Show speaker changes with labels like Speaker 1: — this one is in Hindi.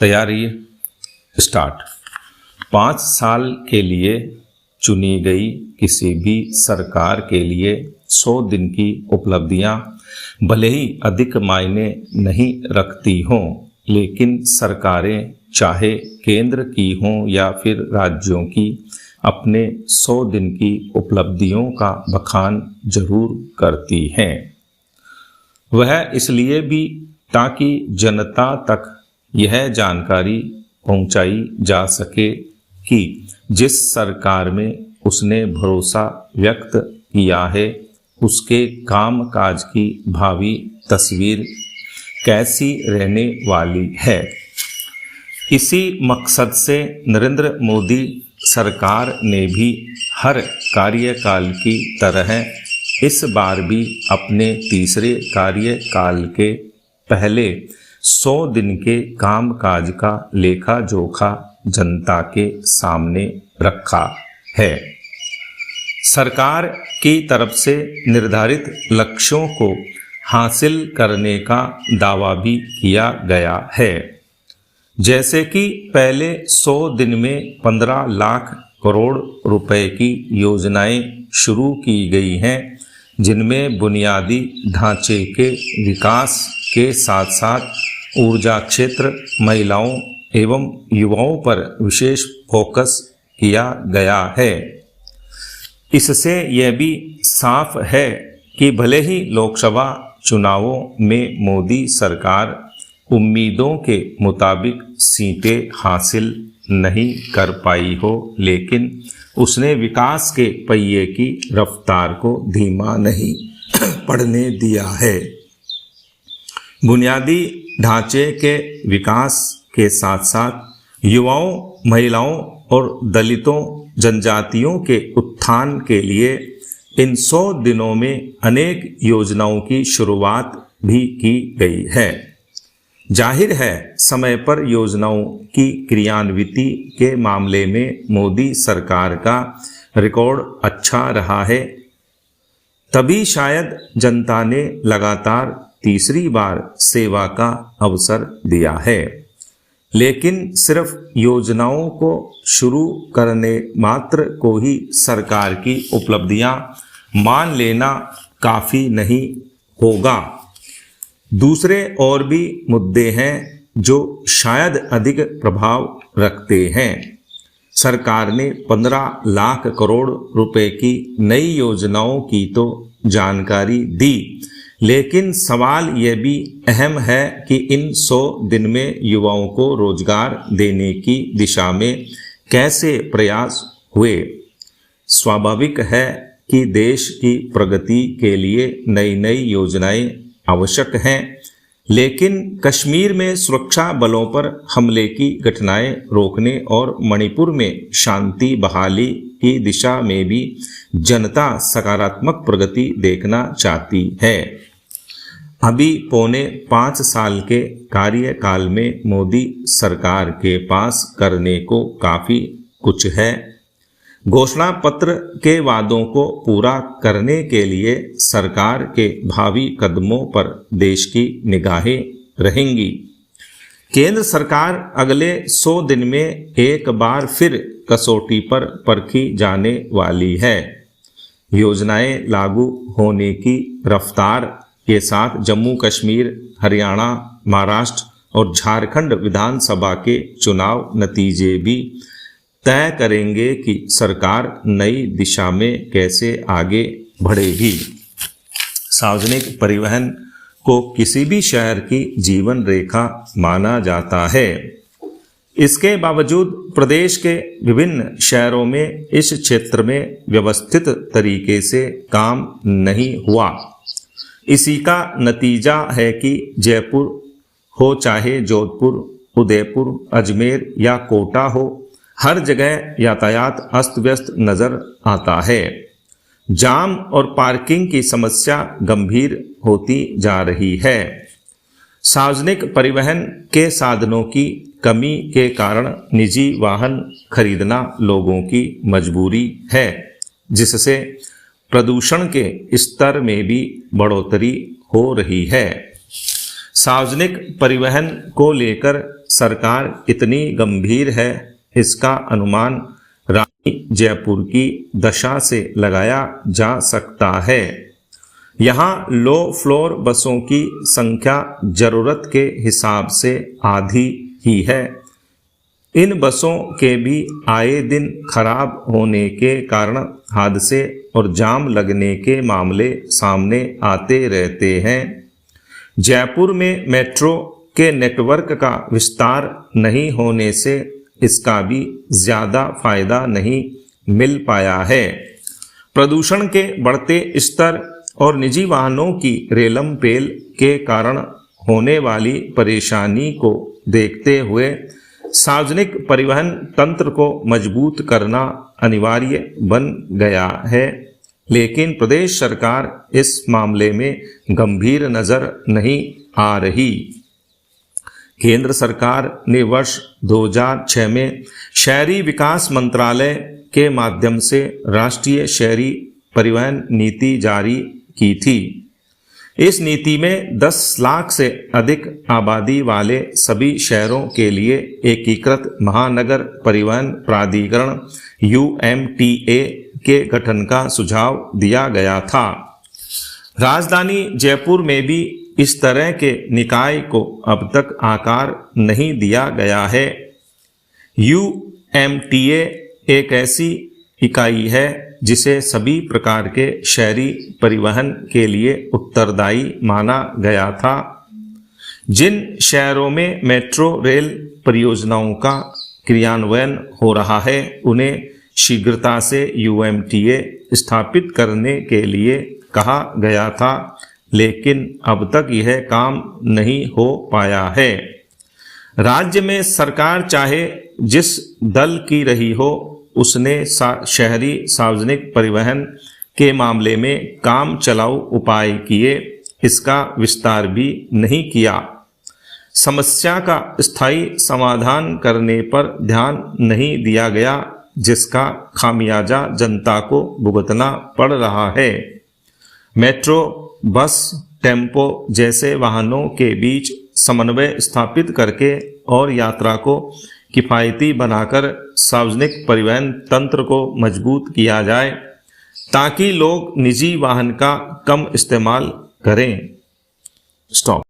Speaker 1: तैयारी स्टार्ट। 5 साल के लिए चुनी गई किसी भी सरकार के लिए 100 दिन की उपलब्धियां भले ही अधिक मायने नहीं रखती हों, लेकिन सरकारें चाहे केंद्र की हों या फिर राज्यों की, अपने 100 दिन की उपलब्धियों का बखान जरूर करती हैं। वह इसलिए भी ताकि जनता तक यह जानकारी पहुंचाई जा सके कि जिस सरकार में उसने भरोसा व्यक्त किया है उसके काम काज की भावी तस्वीर कैसी रहने वाली है। इसी मकसद से नरेंद्र मोदी सरकार ने भी हर कार्यकाल की तरह इस बार भी अपने तीसरे कार्यकाल के पहले 100 दिन के कामकाज का लेखा जोखा जनता के सामने रखा है। सरकार की तरफ से निर्धारित लक्ष्यों को हासिल करने का दावा भी किया गया है। जैसे कि पहले 100 दिन में 15 लाख करोड़ रुपए की योजनाएं शुरू की गई हैं, जिनमें बुनियादी ढांचे के विकास के साथ साथ ऊर्जा क्षेत्र, महिलाओं एवं युवाओं पर विशेष फोकस किया गया है। इससे यह भी साफ है कि भले ही लोकसभा चुनावों में मोदी सरकार उम्मीदों के मुताबिक सीटें हासिल नहीं कर पाई हो, लेकिन उसने विकास के पहिए की रफ्तार को धीमा नहीं पड़ने दिया है। बुनियादी ढांचे के विकास के साथ साथ युवाओं, महिलाओं और दलितों, जनजातियों के उत्थान के लिए इन 100 दिनों में अनेक योजनाओं की शुरुआत भी की गई है। जाहिर है, समय पर योजनाओं की क्रियान्विति के मामले में मोदी सरकार का रिकॉर्ड अच्छा रहा है। तभी शायद जनता ने लगातार तीसरी बार सेवा का अवसर दिया है। लेकिन सिर्फ योजनाओं को शुरू करने मात्र को ही सरकार की उपलब्धियां मान लेना काफ़ी नहीं होगा। दूसरे और भी मुद्दे हैं जो शायद अधिक प्रभाव रखते हैं। सरकार ने 15 लाख करोड़ रुपए की नई योजनाओं की तो जानकारी दी, लेकिन सवाल यह भी अहम है कि इन 100 दिन में युवाओं को रोजगार देने की दिशा में कैसे प्रयास हुए। स्वाभाविक है कि देश की प्रगति के लिए नई नई योजनाएं आवश्यक हैं, लेकिन कश्मीर में सुरक्षा बलों पर हमले की घटनाएं रोकने और मणिपुर में शांति बहाली की दिशा में भी जनता सकारात्मक प्रगति देखना चाहती है। अभी पौने 5 साल के कार्यकाल में मोदी सरकार के पास करने को काफ़ी कुछ है। घोषणा पत्र के वादों को पूरा करने के लिए सरकार के भावी कदमों पर देश की निगाहें रहेंगी। केंद्र सरकार अगले 100 दिन में एक बार फिर कसौटी पर परखी जाने वाली है। योजनाएं लागू होने की रफ्तार के साथ जम्मू कश्मीर, हरियाणा, महाराष्ट्र और झारखंड विधानसभा के चुनाव नतीजे भी तय करेंगे कि सरकार नई दिशा में कैसे आगे बढ़ेगी। सार्वजनिक परिवहन को किसी भी शहर की जीवन रेखा माना जाता है। इसके बावजूद प्रदेश के विभिन्न शहरों में इस क्षेत्र में व्यवस्थित तरीके से काम नहीं हुआ। इसी का नतीजा है कि जयपुर हो चाहे जोधपुर, उदयपुर, अजमेर या कोटा हो, हर जगह यातायात अस्त व्यस्त नजर आता है। जाम और पार्किंग की समस्या गंभीर होती जा रही है। सार्वजनिक परिवहन के साधनों की कमी के कारण निजी वाहन खरीदना लोगों की मजबूरी है, जिससे प्रदूषण के स्तर में भी बढ़ोतरी हो रही है। सार्वजनिक परिवहन को लेकर सरकार इतनी गंभीर है, इसका अनुमान रानी जयपुर की दशा से लगाया जा सकता है। यहाँ लो फ्लोर बसों की संख्या जरूरत के हिसाब से आधी ही है। इन बसों के भी आए दिन खराब होने के कारण हादसे और जाम लगने के मामले सामने आते रहते हैं। जयपुर में मेट्रो के नेटवर्क का विस्तार नहीं होने से इसका भी ज़्यादा फायदा नहीं मिल पाया है। प्रदूषण के बढ़ते स्तर और निजी वाहनों की रेलम पेल के कारण होने वाली परेशानी को देखते हुए सार्वजनिक परिवहन तंत्र को मजबूत करना अनिवार्य बन गया है, लेकिन प्रदेश सरकार इस मामले में गंभीर नजर नहीं आ रही। केंद्र सरकार ने वर्ष 2006 में शहरी विकास मंत्रालय के माध्यम से राष्ट्रीय शहरी परिवहन नीति जारी की थी। इस नीति में 10 लाख से अधिक आबादी वाले सभी शहरों के लिए एकीकृत महानगर परिवहन प्राधिकरण UMTA के गठन का सुझाव दिया गया था। राजधानी जयपुर में भी इस तरह के निकाय को अब तक आकार नहीं दिया गया है। UMTA एक ऐसी इकाई है जिसे सभी प्रकार के शहरी परिवहन के लिए उत्तरदायी माना गया था। जिन शहरों में मेट्रो रेल परियोजनाओं का क्रियान्वयन हो रहा है, उन्हें शीघ्रता से UMTA स्थापित करने के लिए कहा गया था, लेकिन अब तक यह काम नहीं हो पाया है। राज्य में सरकार चाहे जिस दल की रही हो, उसने शहरी सार्वजनिक परिवहन के मामले में काम चलाऊ उपाय किए, इसका विस्तार भी नहीं किया। समस्या का स्थायी समाधान करने पर ध्यान नहीं दिया गया, जिसका खामियाजा जनता को भुगतना पड़ रहा है। मेट्रो, बस, टेम्पो जैसे वाहनों के बीच समन्वय स्थापित करके और यात्रा को किफ़ायती बनाकर सार्वजनिक परिवहन तंत्र को मजबूत किया जाए, ताकि लोग निजी वाहन का कम इस्तेमाल करें। स्टॉप।